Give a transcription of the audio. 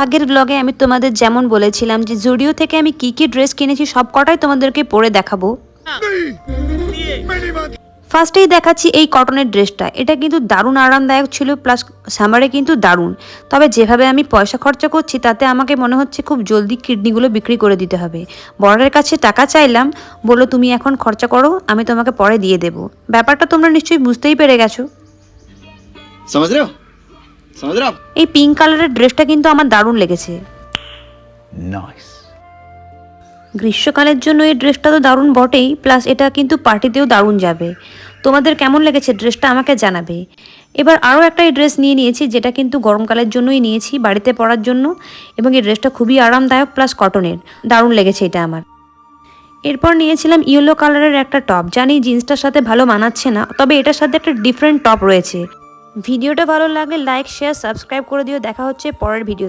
আগের ব্লগে আমি তোমাদের যেমন বলেছিলাম যে জুডিও থেকে আমি কি কি ড্রেস কিনেছি সব কটাই তোমাদেরকে পরে দেখাবো। ফার্স্টেই দেখাচ্ছি এই কটনের ড্রেসটা। এটা কিন্তু দারুণ আরামদায়ক ছিল, প্লাস সামারে কিন্তু দারুণ। তবে যেভাবে আমি পয়সা খরচা করছি তাতে আমাকে মনে হচ্ছে খুব জলদি কিডনিগুলো বিক্রি করে দিতে হবে। বরের কাছে টাকা চাইলাম, বললো তুমি এখন খরচা করো, আমি তোমাকে পরে দিয়ে দেবো। ব্যাপারটা তোমরা নিশ্চয়ই বুঝতেই পেরে গেছো। এই পিঙ্ক কালারের ড্রেসটা কিন্তু আমার দারুণ লেগেছে। গ্রীষ্মকালের জন্য এই ড্রেসটা তো দারুণ বটেই, প্লাস এটা কিন্তু পার্টিতেও দারুণ যাবে। তোমাদের কেমন লেগেছে ড্রেসটা আমাকে জানাবে। এবার আরও একটা এই ড্রেস নিয়ে নিয়েছি, যেটা কিন্তু গরমকালের জন্যই নিয়েছি, বাড়িতে পরার জন্য। এবং এই ড্রেসটা খুবই আরামদায়ক প্লাস কটনের, দারুণ লেগেছে এটা আমার। এরপর নিয়েছিলাম ইয়েলো কালারের একটা টপ। জানি জিন্সটার সাথে ভালো মানাচ্ছে না, তবে এটার সাথে একটা ডিফারেন্ট টপ রয়েছে। ভিডিওটা ভালো লাগলে লাইক, শেয়ার, সাবস্ক্রাইব করে দিও। দেখা হচ্ছে পরের ভিডিও।